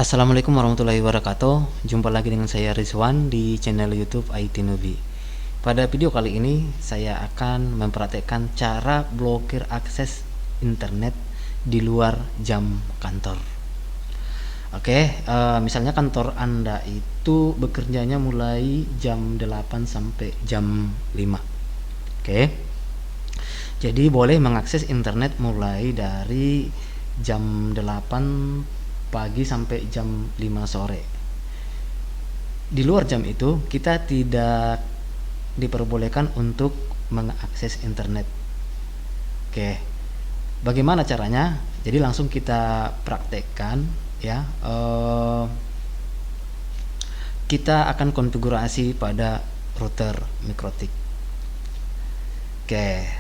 Assalamualaikum warahmatullahi wabarakatuh. Jumpa lagi dengan saya Rizwan di channel YouTube IT Nubi. Pada video kali ini saya akan mempraktekkan cara blokir akses internet di luar jam kantor. Oke, misalnya kantor Anda itu bekerjanya mulai jam 8 sampai jam 5. Oke. Jadi boleh mengakses internet mulai dari jam 8 pagi sampai jam 5 sore. Di luar jam itu kita tidak diperbolehkan untuk mengakses internet. Oke. Bagaimana caranya? Jadi langsung kita praktekkan ya. Kita akan konfigurasi pada router Mikrotik. Oke,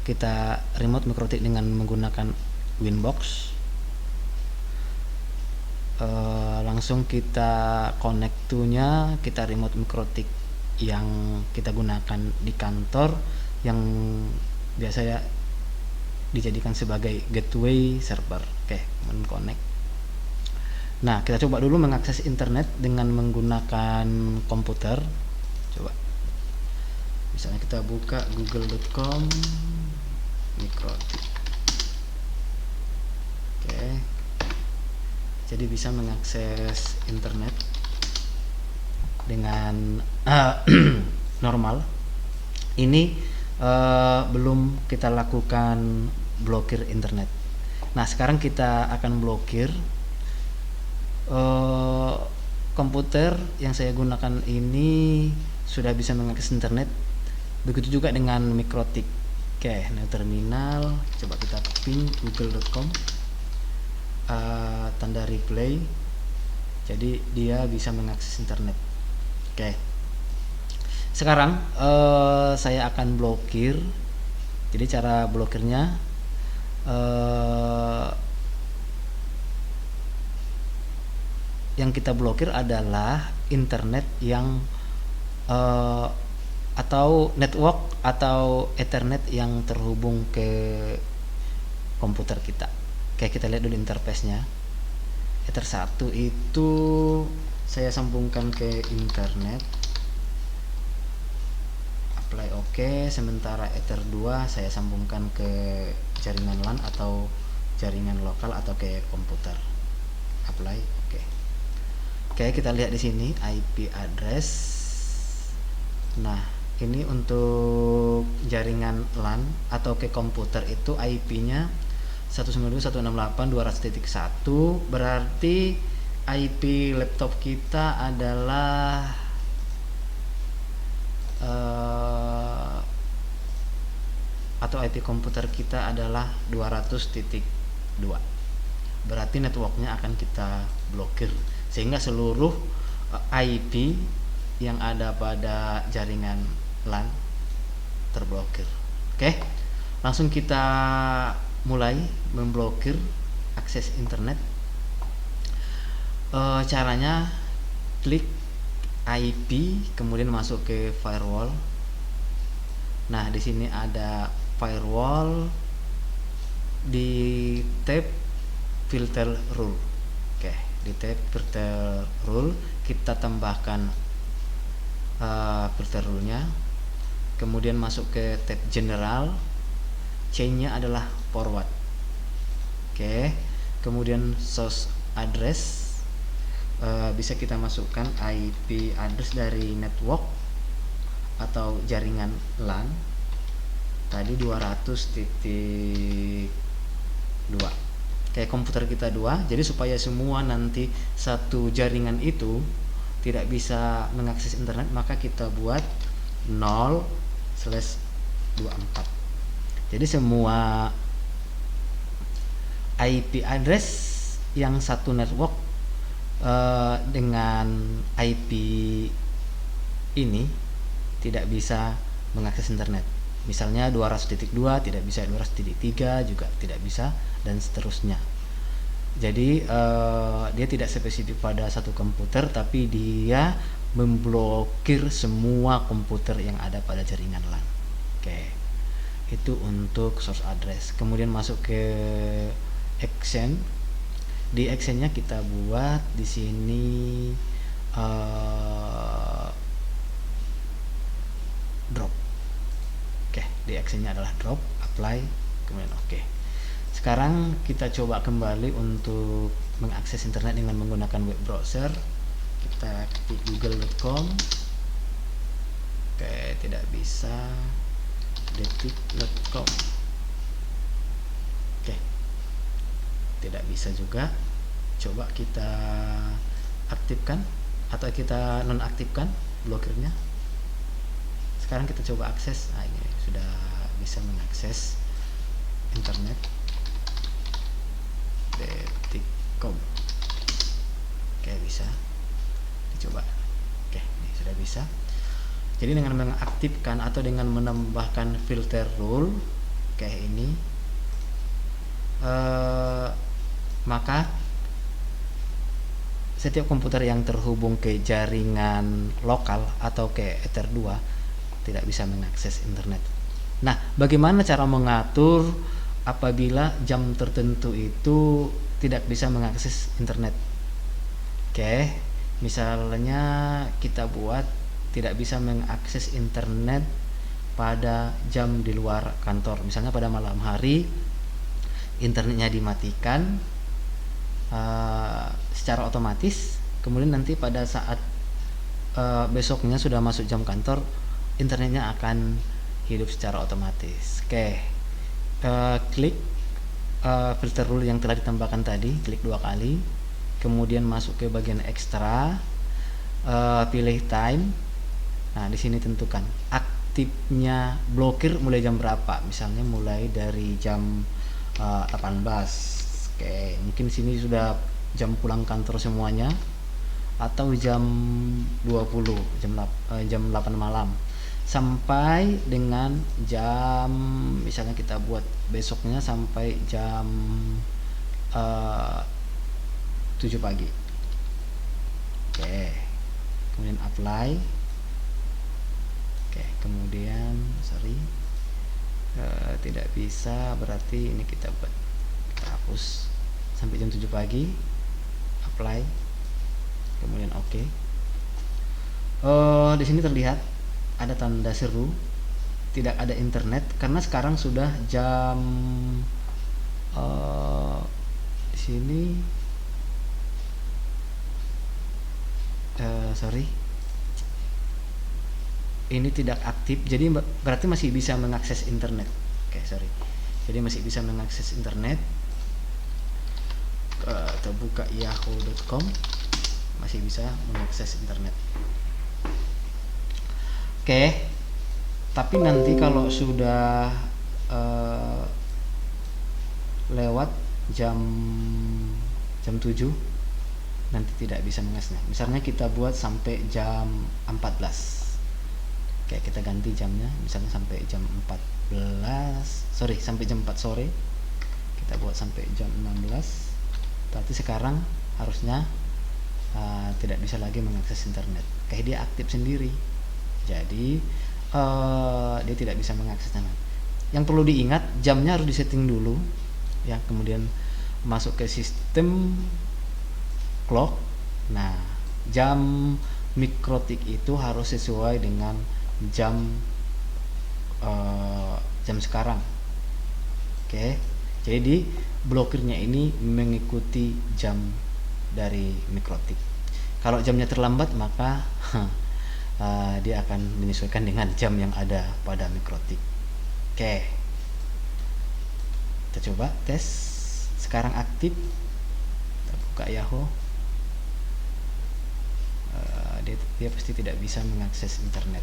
kita remote Mikrotik dengan menggunakan Winbox. Langsung kita connect to-nya, kita remote Mikrotik yang kita gunakan di kantor yang biasa ya dijadikan sebagai gateway server. Oke, men-connect. Nah, kita coba dulu mengakses internet dengan menggunakan komputer. Coba. Misalnya kita buka google.com Mikrotik. Oke. Jadi bisa mengakses internet dengan normal. Ini belum kita lakukan blokir internet. Nah, sekarang kita akan blokir komputer yang saya gunakan ini sudah bisa mengakses internet. Begitu juga dengan Mikrotik. Oke, nah terminal, coba kita ping google.com, tanda replay. Jadi dia bisa mengakses internet. Oke. Sekarang saya akan blokir. Jadi cara blokirnya yang kita blokir adalah internet yang atau network atau Ethernet yang terhubung ke komputer kita. Oke, kita lihat dulu interface-nya. Ether 1 itu saya sambungkan ke internet. Apply oke. Sementara Ether 2 saya sambungkan ke jaringan LAN atau jaringan lokal atau ke komputer. Apply oke. Oke, kita lihat di sini IP address. Nah, ini untuk jaringan LAN atau ke komputer itu IP-nya 192.168.200.1. Berarti IP laptop kita adalah atau IP komputer kita adalah 200.2. Berarti networknya akan kita blokir sehingga seluruh IP yang ada pada jaringan LAN terblokir. Oke, langsung kita mulai memblokir akses internet. Caranya klik IP, kemudian masuk ke firewall. Nah, di sini ada firewall, di tab filter rule. Oke, di tab filter rule kita tambahkan filter rule-nya, kemudian masuk ke tab general, chain-nya adalah forward. Oke, kemudian source address, bisa kita masukkan IP address dari network atau jaringan LAN tadi 200.2. Kayak komputer kita 2, jadi supaya semua nanti satu jaringan itu tidak bisa mengakses internet, maka kita buat 0/24. Jadi semua IP address yang satu network dengan IP ini tidak bisa mengakses internet. Misalnya 200.2 tidak bisa, 200.3 juga tidak bisa, dan seterusnya. Jadi dia tidak spesifik pada satu komputer, tapi dia memblokir semua komputer yang ada pada jaringan LAN. Oke, itu untuk source address. Kemudian masuk ke Exchange. Di actionnya kita buat di sini drop. Oke, di actionnya adalah drop, apply, kemudian oke. Sekarang kita coba kembali untuk mengakses internet dengan menggunakan web browser. Kita ketik google.com. Oke, tidak bisa. detik.com. Oke, tidak bisa juga. Coba kita aktifkan atau kita nonaktifkan blokirnya. Sekarang kita coba akses. Nah, ini sudah bisa mengakses internet detik.com. Oke, bisa dicoba. Oke, ini sudah bisa. Jadi dengan mengaktifkan atau dengan menambahkan filter rule kayak ini, maka setiap komputer yang terhubung ke jaringan lokal atau ke Ether 2 tidak bisa mengakses internet. Nah, bagaimana cara mengatur apabila jam tertentu itu tidak bisa mengakses internet? Oke, misalnya kita buat tidak bisa mengakses internet pada jam di luar kantor. Misalnya pada malam hari internetnya dimatikan secara otomatis, kemudian nanti pada saat besoknya sudah masuk jam kantor, internetnya akan hidup secara otomatis. Oke, klik filter rule yang telah ditambahkan tadi, klik 2 kali, kemudian masuk ke bagian ekstra, pilih time. Nah, di sini tentukan aktifnya blokir mulai jam berapa. Misalnya mulai dari jam 18. Oke, mungkin sini sudah jam pulang kantor semuanya, atau jam 20, jam 8 malam sampai dengan jam, misalnya kita buat besoknya sampai jam 7 pagi. Oke, kemudian apply. Oke, kemudian tidak bisa, berarti ini kita hapus sampai jam 7 pagi, apply, kemudian oke. Di sini terlihat ada tanda seru, tidak ada internet karena sekarang sudah jam di sini ini tidak aktif, jadi berarti masih bisa mengakses internet. Oke, jadi masih bisa mengakses internet. Atau buka yahoo.com, masih bisa mengakses internet. Oke, tapi nanti kalau sudah lewat jam 7 nanti tidak bisa mengaksesnya. Misalnya kita buat sampai jam 14. Oke, kita ganti jamnya, misalnya sampai jam 4 sore. Kita buat sampai jam 16. Berarti sekarang harusnya tidak bisa lagi mengakses internet. Kayak dia aktif sendiri. Jadi dia tidak bisa mengaksesnya. Yang perlu diingat, jamnya harus disetting dulu ya, kemudian masuk ke sistem clock. Nah, jam mikrotik itu harus sesuai dengan jam sekarang. Oke, jadi di blokirnya ini mengikuti jam dari mikrotik. Kalau jamnya terlambat, maka dia akan menyesuaikan dengan jam yang ada pada mikrotik. Oke, kita coba tes. Sekarang aktif. Kita buka Yahoo. Dia pasti tidak bisa mengakses internet.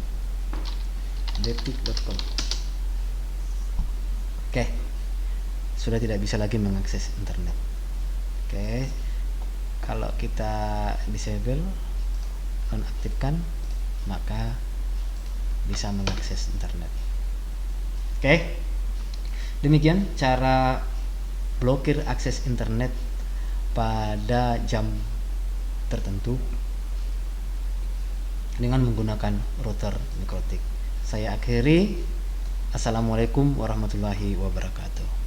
detik.com. Oke, sudah tidak bisa lagi mengakses internet. Oke, kalau kita disable, nonaktifkan, maka bisa mengakses internet. Oke, demikian cara blokir akses internet pada jam tertentu dengan menggunakan router mikrotik. Saya akhiri. Assalamualaikum warahmatullahi wabarakatuh.